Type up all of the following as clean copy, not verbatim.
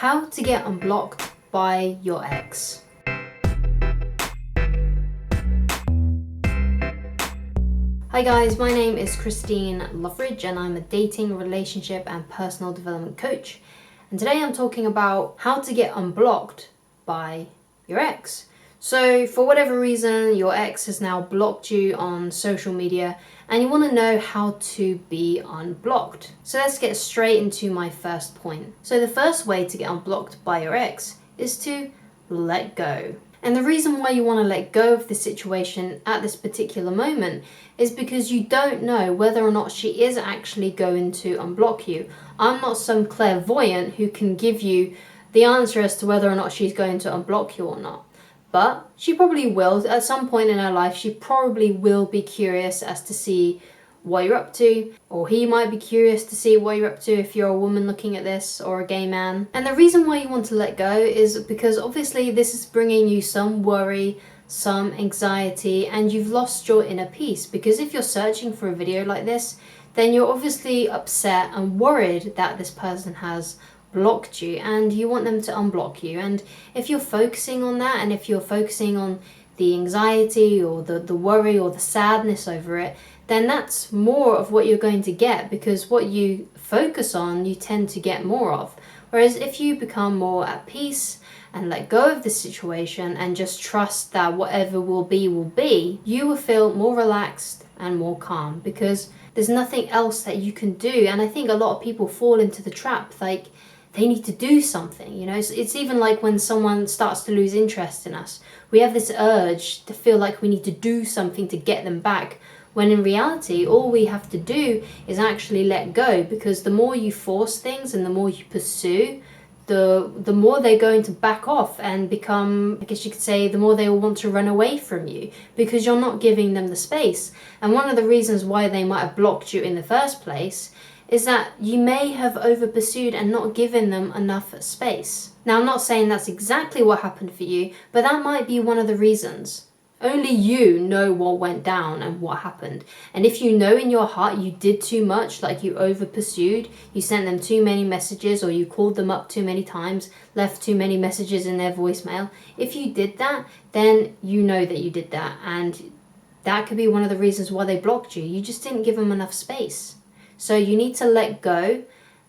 How to get unblocked by your ex. Hi guys, my name is Christine Loveridge and I'm a dating, relationship and personal development coach. And today I'm talking about how to get unblocked by your ex. So for whatever reason, your ex has now blocked you on social media and you want to know how to be unblocked. So let's get straight into my first point. So the first way to get unblocked by your ex is to let go. And the reason why you want to let go of the situation at this particular moment is because you don't know whether or not she is actually going to unblock you. I'm not some clairvoyant who can give you the answer as to whether or not she's going to unblock you or not. But she probably will. At some point in her life, she probably will be curious as to see what you're up to, or he might be curious to see what you're up to if you're a woman looking at this, or a gay man. And the reason why you want to let go is because obviously this is bringing you some worry, some anxiety, and you've lost your inner peace. Because if you're searching for a video like this, then you're obviously upset and worried that this person has blocked you and you want them to unblock you. And if you're focusing on that, and if you're focusing on the anxiety or the worry or the sadness over it, then that's more of what you're going to get, because what you focus on, you tend to get more of. Whereas if you become more at peace and let go of the situation and just trust that whatever will be, you will feel more relaxed and more calm, because there's nothing else that you can do. And I think a lot of people fall into the trap, like they need to do something, you know. It's even like when someone starts to lose interest in us, we have this urge to feel like we need to do something to get them back, when in reality all we have to do is actually let go. Because the more you force things and the more you pursue, the more they're going to back off and become, I guess you could say, the more they will want to run away from you, because you're not giving them the space. And one of the reasons why they might have blocked you in the first place is that you may have over pursued and not given them enough space. Now, I'm not saying that's exactly what happened for you, but that might be one of the reasons. Only you know what went down and what happened. And if you know in your heart you did too much, like you over pursued, you sent them too many messages, or you called them up too many times, left too many messages in their voicemail, if you did that, then you know that you did that. And that could be one of the reasons why they blocked you. You just didn't give them enough space. So you need to let go,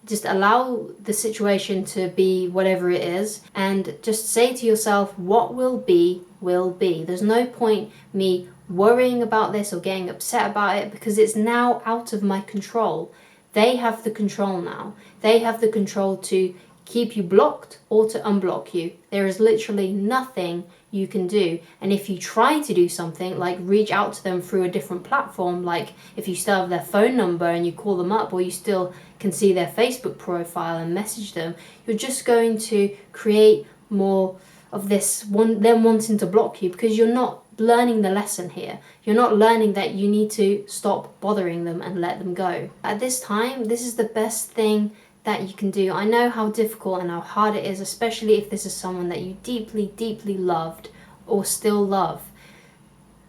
just allow the situation to be whatever it is, and just say to yourself, what will be, will be. There's no point me worrying about this or getting upset about it, because it's now out of my control. They have the control now. They have the control to keep you blocked or to unblock you. There is literally nothing you can do. And if you try to do something like reach out to them through a different platform, like if you still have their phone number and you call them up, or you still can see their Facebook profile and message them, you're just going to create more of this them wanting to block you, because you're not learning the lesson here. You're not learning that you need to stop bothering them and let them go. At this time, this is the best thing that you can do. I know how difficult and how hard it is, especially if this is someone that you deeply, deeply loved or still love.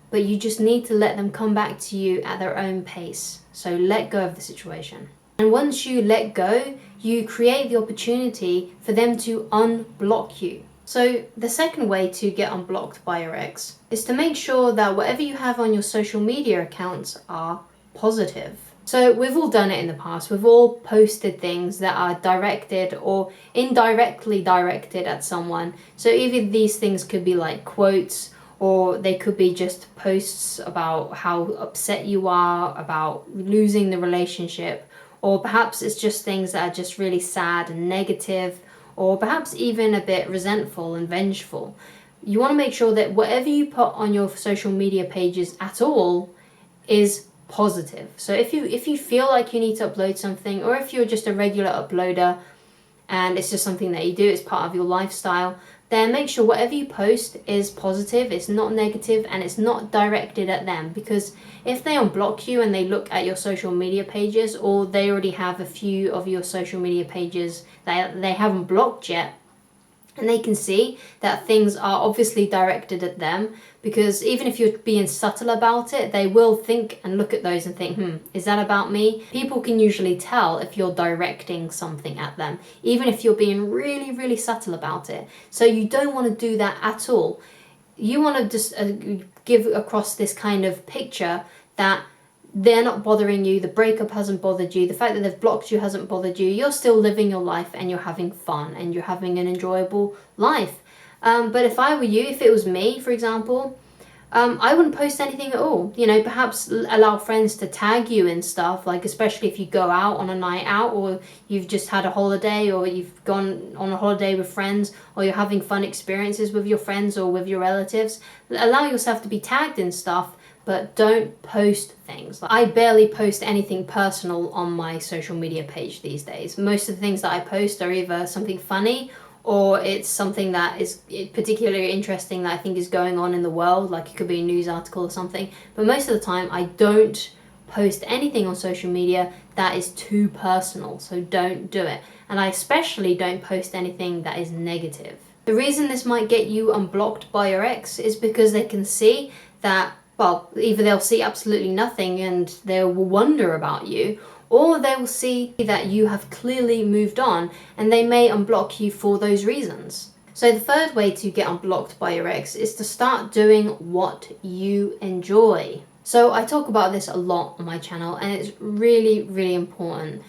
But you just need to let them come back to you at their own pace. So let go of the situation. And once you let go, you create the opportunity for them to unblock you. So the second way to get unblocked by your ex is to make sure that whatever you have on your social media accounts are positive. So we've all done it in the past. We've all posted things that are directed or indirectly directed at someone. So either these things could be like quotes, or they could be just posts about how upset you are about losing the relationship, or perhaps it's just things that are just really sad and negative, or perhaps even a bit resentful and vengeful. You want to make sure that whatever you put on your social media pages at all is positive. So if you feel like you need to upload something, or if you're just a regular uploader and it's just something that you do, it's part of your lifestyle, then make sure whatever you post is positive, it's not negative, and it's not directed at them. Because if they unblock you and they look at your social media pages, or they already have a few of your social media pages that they haven't blocked yet, And they can see that things are obviously directed at them, because even if you're being subtle about it, they will think and look at those and think, is that about me? People can usually tell if you're directing something at them, even if you're being really, really subtle about it. So you don't want to do that at all. You want to just give across this kind of picture that they're not bothering you, the breakup hasn't bothered you, the fact that they've blocked you hasn't bothered you, you're still living your life and you're having fun and you're having an enjoyable life. But if I were you, if it was me, for example, I wouldn't post anything at all. You know, perhaps allow friends to tag you and stuff, like especially if you go out on a night out, or you've just had a holiday, or you've gone on a holiday with friends, or you're having fun experiences with your friends or with your relatives. Allow yourself to be tagged in stuff, but don't post things. I barely post anything personal on my social media page these days. Most of the things that I post are either something funny, or it's something that is particularly interesting that I think is going on in the world, like it could be a news article or something. But most of the time I don't post anything on social media that is too personal, so don't do it. And I especially don't post anything that is negative. The reason this might get you unblocked by your ex is because they can see that, well, either they'll see absolutely nothing and they will wonder about you, or they will see that you have clearly moved on and they may unblock you for those reasons. So the third way to get unblocked by your ex is to start doing what you enjoy. So I talk about this a lot on my channel, and it's really, really important.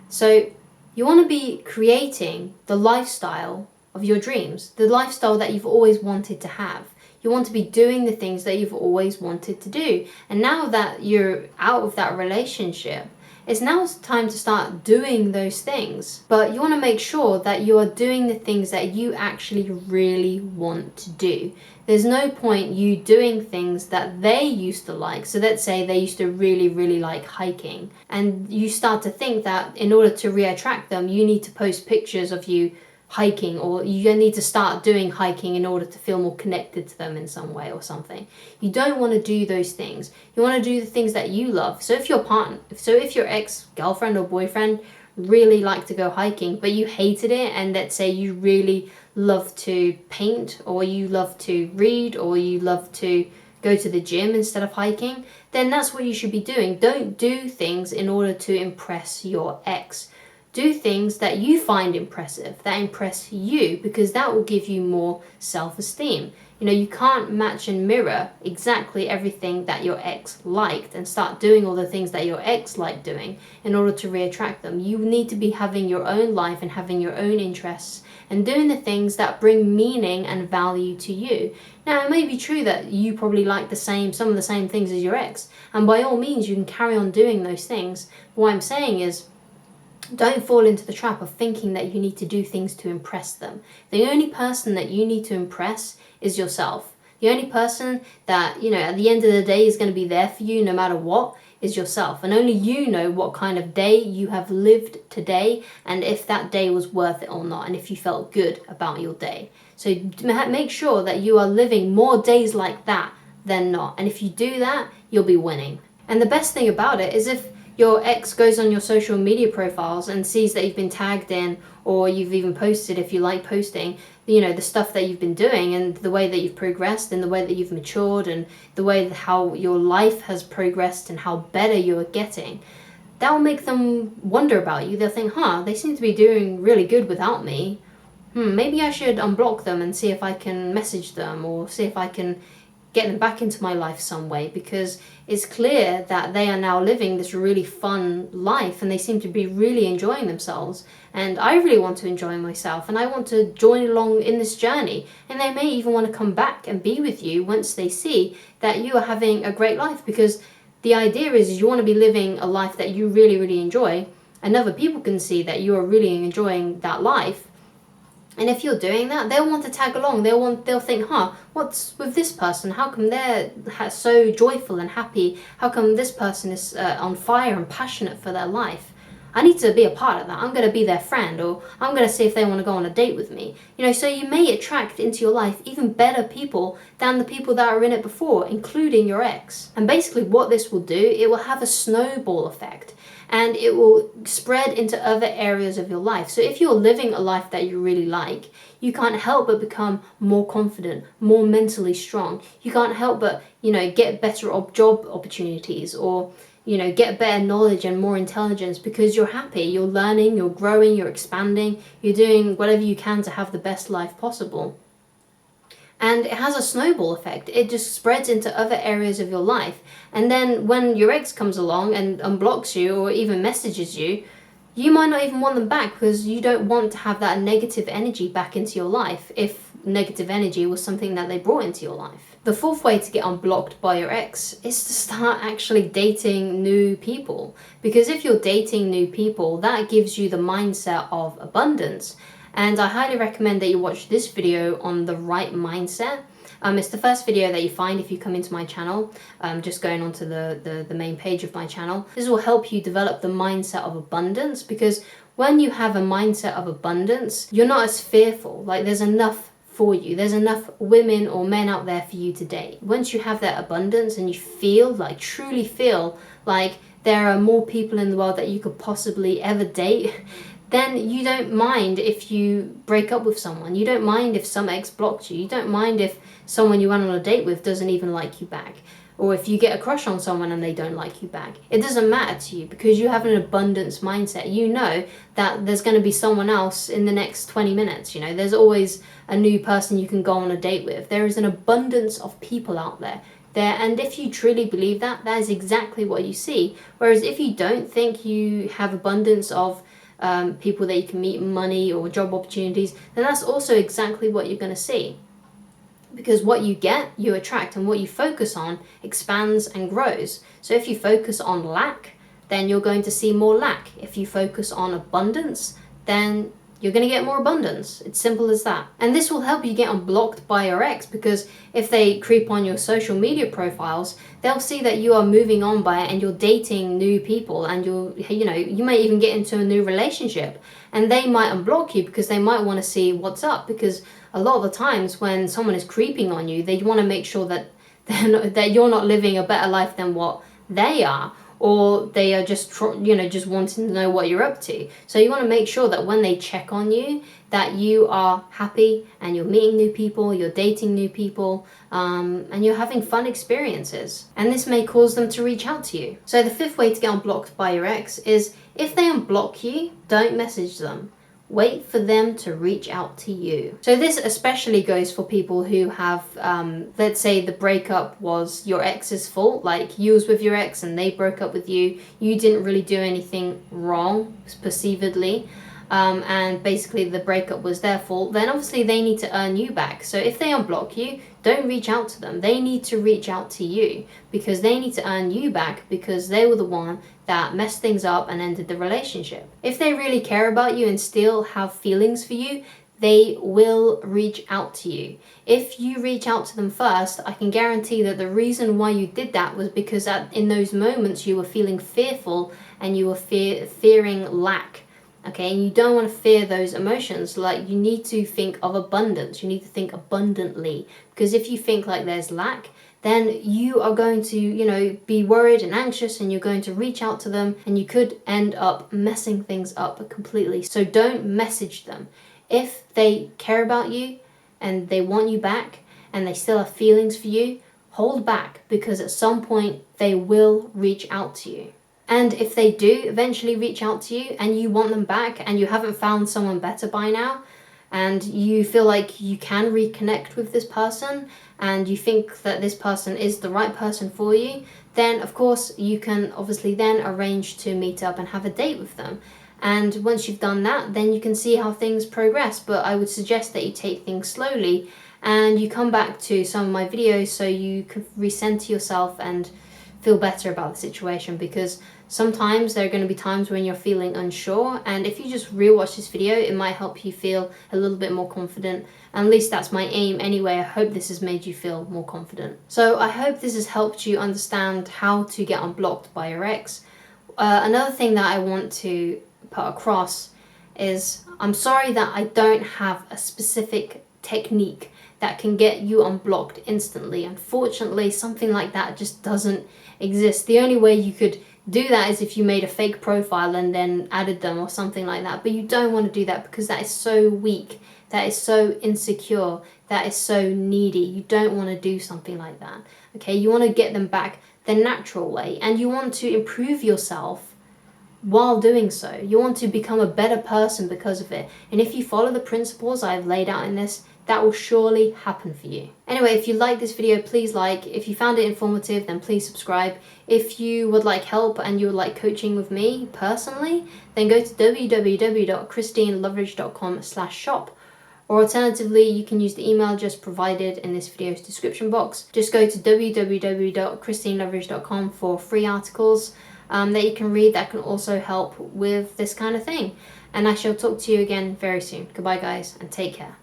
So you want to be creating the lifestyle of your dreams, the lifestyle that you've always wanted to have. You want to be doing the things that you've always wanted to do. And now that you're out of that relationship, it's now time to start doing those things. But you want to make sure that you are doing the things that you actually really want to do. There's no point you doing things that they used to like. So let's say they used to really, really like hiking, and you start to think that in order to reattract them, you need to post pictures of you hiking, or you need to start doing hiking in order to feel more connected to them in some way or something. You don't want to do those things. You want to do the things that you love. So if your ex-girlfriend or boyfriend really liked to go hiking, but you hated it, and let's say you really love to paint, or you love to read, or you love to go to the gym instead of hiking, then that's what you should be doing. Don't do things in order to impress your ex. Do things that you find impressive, that impress you, because that will give you more self-esteem. You know, you can't match and mirror exactly everything that your ex liked and start doing all the things that your ex liked doing in order to reattract them. You need to be having your own life and having your own interests and doing the things that bring meaning and value to you. Now, it may be true that you probably like some of the same things as your ex, and by all means you can carry on doing those things. But what I'm saying is, don't fall into the trap of thinking that you need to do things to impress them. The only person that you need to impress is yourself. The only person that, you know, at the end of the day is going to be there for you no matter what is yourself. And only you know what kind of day you have lived today, and if that day was worth it or not, and if you felt good about your day. So make sure that you are living more days like that than not. And if you do that, you'll be winning. And the best thing about it is if your ex goes on your social media profiles and sees that you've been tagged in, or you've even posted, if you like posting, you know, the stuff that you've been doing and the way that you've progressed and the way that you've matured and the way that how your life has progressed and how better you're getting, that will make them wonder about you. They'll think, they seem to be doing really good without me. Maybe I should unblock them and see if I can message them, or see if I can get them back into my life some way, because it's clear that they are now living this really fun life and they seem to be really enjoying themselves, and I really want to enjoy myself and I want to join along in this journey, and they may even want to come back and be with you once they see that you are having a great life, because the idea is you want to be living a life that you really, really enjoy, and other people can see that you are really enjoying that life. And if you're doing that, they'll want to tag along. They'll think, what's with this person? How come they're so joyful and happy? How come this person is on fire and passionate for their life? I need to be a part of that. I'm going to be their friend, or I'm going to see if they want to go on a date with me. You know, so you may attract into your life even better people than the people that are in it before, including your ex. And basically what this will do, it will have a snowball effect, and it will spread into other areas of your life. So if you're living a life that you really like, you can't help but become more confident, more mentally strong. You can't help but, you know, get better job opportunities, or, you know, get better knowledge and more intelligence because you're happy, you're learning, you're growing, you're expanding, you're doing whatever you can to have the best life possible. And it has a snowball effect. It just spreads into other areas of your life. And then when your ex comes along and unblocks you or even messages you, you might not even want them back because you don't want to have that negative energy back into your life if negative energy was something that they brought into your life. The fourth way to get unblocked by your ex is to start actually dating new people. Because if you're dating new people, that gives you the mindset of abundance. And I highly recommend that you watch this video on the right mindset. It's the first video that you find if you come into my channel, just going onto the main page of my channel. This will help you develop the mindset of abundance, because when you have a mindset of abundance, you're not as fearful. Like, there's enough for you. There's enough women or men out there for you to date. Once you have that abundance and you feel like, truly feel like there are more people in the world that you could possibly ever date, then you don't mind if you break up with someone. You don't mind if some ex blocked you. You don't mind if someone you went on a date with doesn't even like you back. Or if you get a crush on someone and they don't like you back. It doesn't matter to you because you have an abundance mindset. You know that there's going to be someone else in the next 20 minutes. You know, there's always a new person you can go on a date with. There is an abundance of people out there. And if you truly believe that, that is exactly what you see. Whereas if you don't think you have abundance of people that you can meet, money or job opportunities, then that's also exactly what you're going to see. Because what you get, you attract, and what you focus on expands and grows. So if you focus on lack, then you're going to see more lack. If you focus on abundance, then you're going to get more abundance. It's simple as that. And this will help you get unblocked by your ex, because if they creep on your social media profiles, they'll see that you are moving on by it and you're dating new people, and you might even get into a new relationship, and they might unblock you because they might want to see what's up. Because a lot of the times when someone is creeping on you, they want to make sure that that you're not living a better life than what they are, or they are just wanting to know what you're up to. So you want to make sure that when they check on you, that you are happy and you're meeting new people, you're dating new people, and you're having fun experiences. And this may cause them to reach out to you. So the fifth way to get unblocked by your ex is, if they unblock you, don't message them. Wait for them to reach out to you. So this especially goes for people who have, let's say the breakup was your ex's fault, like you was with your ex and they broke up with you. You didn't really do anything wrong, perceivedly, and basically the breakup was their fault. Then obviously they need to earn you back. So if they unblock you, don't reach out to them. They need to reach out to you, because they need to earn you back, because they were the one that messed things up and ended the relationship. If they really care about you and still have feelings for you, they will reach out to you. If you reach out to them first, I can guarantee that the reason why you did that was because in those moments you were feeling fearful and you were fearing lack. Okay, and you don't want to fear those emotions. Like, you need to think of abundance. You need to think abundantly, because if you think like there's lack, then you are going to, be worried and anxious, and you're going to reach out to them, and you could end up messing things up completely. So don't message them. If they care about you and they want you back and they still have feelings for you, hold back, because at some point they will reach out to you. And if they do eventually reach out to you and you want them back and you haven't found someone better by now, and you feel like you can reconnect with this person and you think that this person is the right person for you, then of course you can obviously then arrange to meet up and have a date with them. And once you've done that, then you can see how things progress. But I would suggest that you take things slowly and you come back to some of my videos so you can recenter yourself and feel better about the situation, because sometimes there are going to be times when you're feeling unsure, and if you just rewatch this video, it might help you feel a little bit more confident. At least that's my aim anyway. I hope this has made you feel more confident. So I hope this has helped you understand how to get unblocked by your ex. Another thing that I want to put across is I'm sorry that I don't have a specific technique that can get you unblocked instantly. Unfortunately, something like that just doesn't exist. The only way you could do that is if you made a fake profile and then added them or something like that. But you don't want to do that because that is so weak, that is so insecure, that is so needy. You don't want to do something like that. Okay, you want to get them back the natural way, and you want to improve yourself while doing so. You want to become a better person because of it. And if you follow the principles I've laid out in this, that will surely happen for you. Anyway, if you like this video, please like. If you found it informative, then please subscribe. If you would like help and you would like coaching with me personally, then go to www.christineloveridge.com/shop. Or alternatively, you can use the email just provided in this video's description box. Just go to www.christineloveridge.com for free articles that you can read that can also help with this kind of thing. And I shall talk to you again very soon. Goodbye guys, and take care.